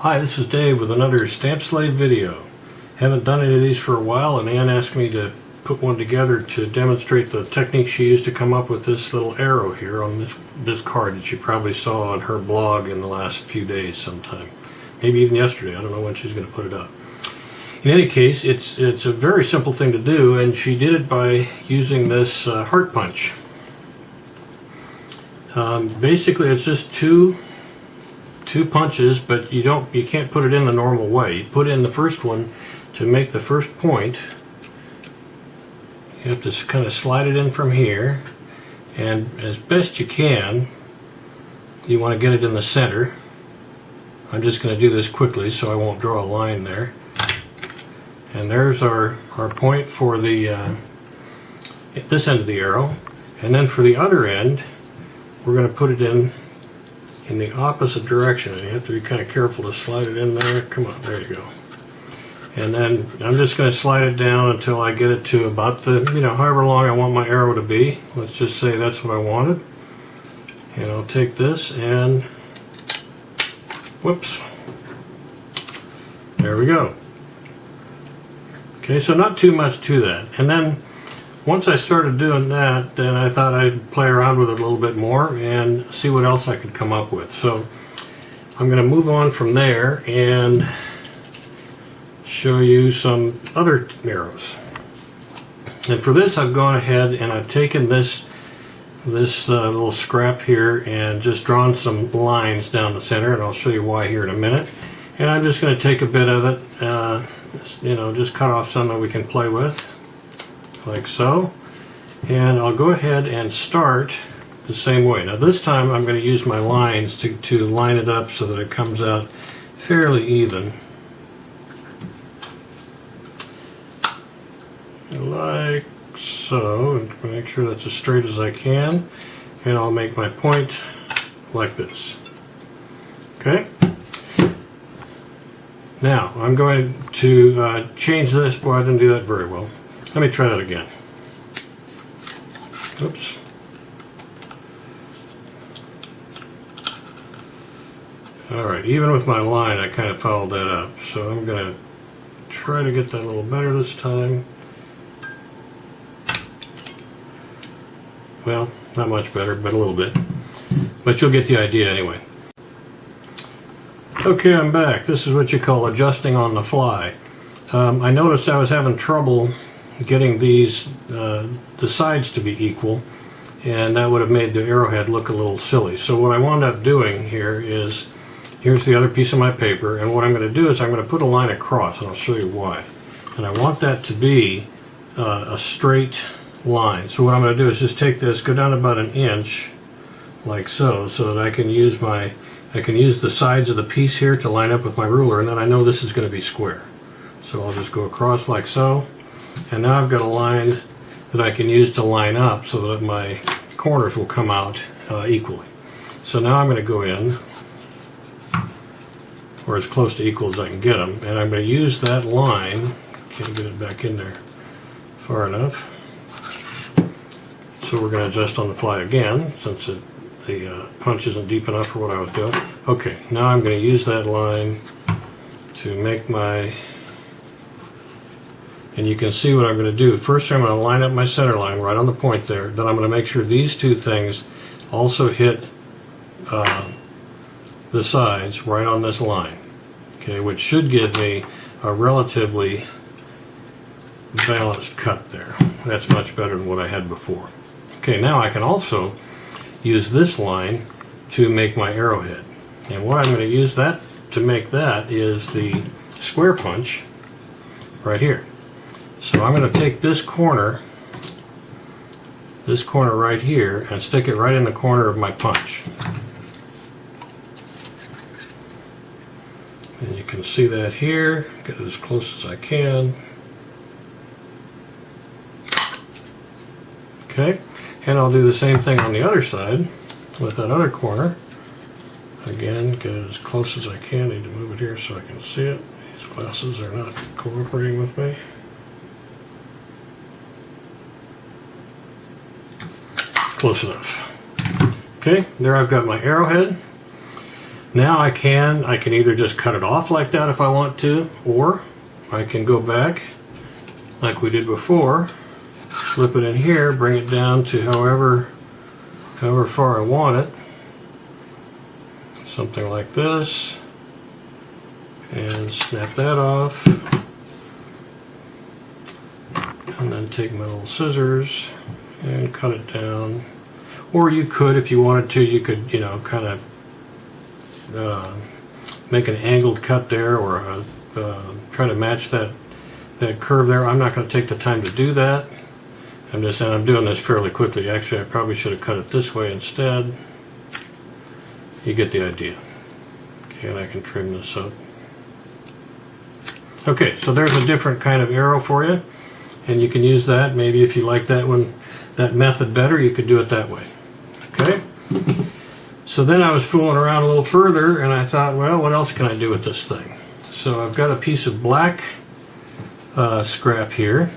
Hi, this is Dave with another Stamp Slave video. Haven't done any of these for a while, and Ann asked me to put one together to demonstrate the technique she used to come up with this little arrow here on this card that you probably saw on her blog in the last few days sometime. Maybe even yesterday. I don't know when she's going to put it up. In any case, it's a very simple thing to do, and she did it by using this heart punch. Basically, it's just two punches, but you can't put it in the normal way. You put in the first one to make the first point. You have to kind of slide it in from here, and as best you can, you want to get it in the center. I'm just going to do this quickly so I won't draw a line there. And there's our point for the this end of the arrow, and then for the other end we're going to put it in the opposite direction, and you have to be kind of careful to slide it in there. Come on, there you go. And then I'm just going to slide it down until I get it to about the, however long I want my arrow to be. Let's just say that's what I wanted. And I'll take this and, whoops, there we go. Okay, so not too much to that. And then once I started doing that, then I thought I'd play around with it a little bit more and see what else I could come up with. So I'm going to move on from there and show you some other arrows. And for this, I've gone ahead and I've taken this little scrap here and just drawn some lines down the center, and I'll show you why here in a minute. And I'm just going to take a bit of it, just cut off some that we can play with, like so. And I'll go ahead and start the same way. Now this time I'm going to use my lines to line it up so that it comes out fairly even. Like so. And make sure that's as straight as I can. And I'll make my point like this. Okay? Now I'm going to change this. Boy, I didn't do that very well. Let me try that again. Oops. Alright, even with my line I kind of fouled that up. So I'm going to try to get that a little better this time. Well, not much better, but a little bit. But you'll get the idea anyway. Okay, I'm back. This is what you call adjusting on the fly. I noticed I was having trouble getting these the sides to be equal, and that would have made the arrowhead look a little silly. So what I wound up doing here is, here's the other piece of my paper, and what I'm going to do is I'm going to put a line across, and I'll show you why. And I want that to be a straight line. So what I'm going to do is just take this, go down about 1 inch, like so that I can use the sides of the piece here to line up with my ruler, and then I know this is going to be square. So I'll just go across like so. And now I've got a line that I can use to line up so that my corners will come out equally. So now I'm going to go in, or as close to equal as I can get them, and I'm going to use that line. Can't get it back in there far enough. So we're going to adjust on the fly again, since the punch isn't deep enough for what I was doing. Okay, now I'm going to use that line to make my... And you can see what I'm going to do. First, I'm going to line up my center line right on the point there. Then I'm going to make sure these two things also hit the sides right on this line. Okay, which should give me a relatively balanced cut there. That's much better than what I had before. Okay, now I can also use this line to make my arrowhead. And what I'm going to use that to make that is the square punch right here. So I'm going to take this corner right here, and stick it right in the corner of my punch. And you can see that here. Get it as close as I can. Okay, and I'll do the same thing on the other side with that other corner. Again, get it as close as I can. I need to move it here so I can see it. These glasses are not cooperating with me. Close enough. Okay, there I've got my arrowhead. Now I can either just cut it off like that if I want to, or I can go back like we did before, slip it in here, bring it down to however far I want it, something like this, and snap that off, and then take my little scissors and cut it down. Or you could, if you wanted to, you could, you know, kind of make an angled cut there, or try to match that curve there. I'm not going to take the time to do that. I'm just saying I'm doing this fairly quickly. Actually, I probably should have cut it this way instead. You get the idea. Okay, and I can trim this up. Okay, so there's a different kind of arrow for you, and you can use that. Maybe if you like that one, that method better, you could do it that way. Okay. So then I was fooling around a little further, and I thought, well, what else can I do with this thing? So I've got a piece of black scrap here,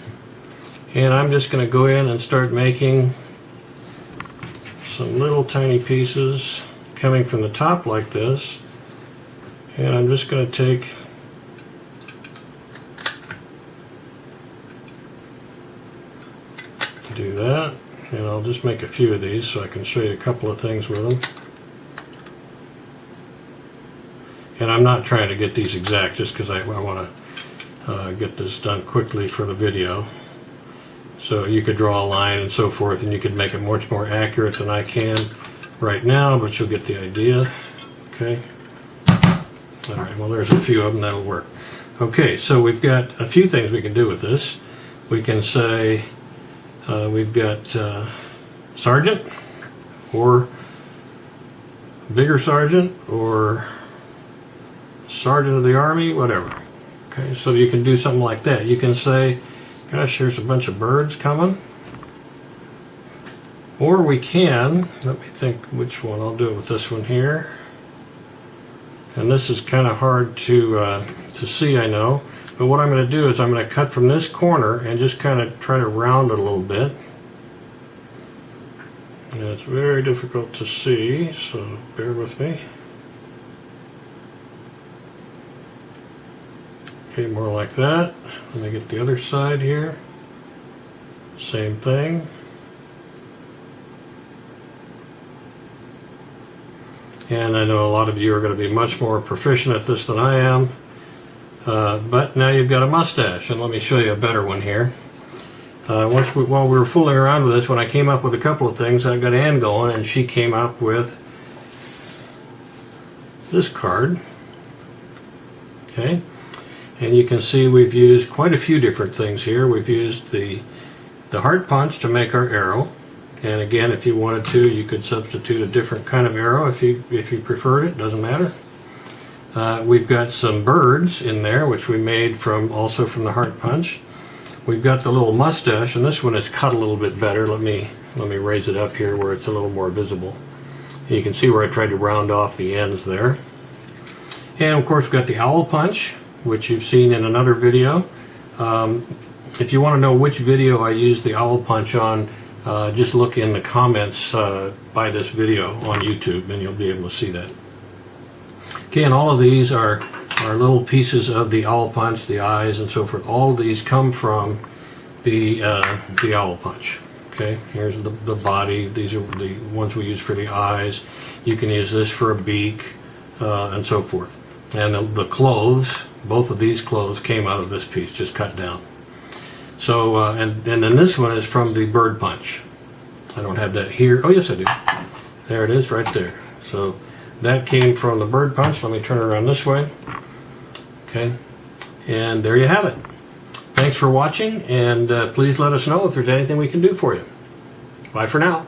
and I'm just going to go in and start making some little tiny pieces coming from the top like this, and I'm just going to take do that, and I'll just make a few of these so I can show you a couple of things with them. And I'm not trying to get these exact just because I want to get this done quickly for the video. So you could draw a line and so forth, and you could make it much more accurate than I can right now, but you'll get the idea. Okay. All right, well, there's a few of them that'll work. Okay, so we've got a few things we can do with this. We can say we've got sergeant, or bigger sergeant, or sergeant of the army, whatever. Okay, so you can do something like that. You can say, gosh, here's a bunch of birds coming. Or we can, let me think which one. I'll do it with this one here. And this is kind of hard to see, I know. But what I'm going to do is I'm going to cut from this corner and just kind of try to round it a little bit. And it's very difficult to see, so bear with me. Okay, more like that. Let me get the other side here. Same thing. And I know a lot of you are going to be much more proficient at this than I am. But now you've got a mustache, and let me show you a better one here. While we were fooling around with this, when I came up with a couple of things, I got Ann going, and she came up with this card. Okay. And you can see we've used quite a few different things here. We've used the heart punch to make our arrow. And again, if you wanted to, you could substitute a different kind of arrow if you preferred it. Doesn't matter. We've got some birds in there, which we made also from the heart punch. We've got the little mustache, and this one is cut a little bit better. Let me raise it up here where it's a little more visible. And you can see where I tried to round off the ends there. And of course, we've got the owl punch, which you've seen in another video. If you want to know which video I used the owl punch on, just look in the comments by this video on YouTube, and you'll be able to see that. Okay, and all of these are little pieces of the owl punch, the eyes and so forth. All of these come from the owl punch. Okay, here's the body. These are the ones we use for the eyes. You can use this for a beak and so forth. And the clothes, both of these clothes came out of this piece, just cut down. So, and then this one is from the bird punch. I don't have that here. Oh, yes, I do. There it is right there. So that came from the bird punch. Let me turn it around this way. Okay. And there you have it. Thanks for watching, and please let us know if there's anything we can do for you. Bye for now.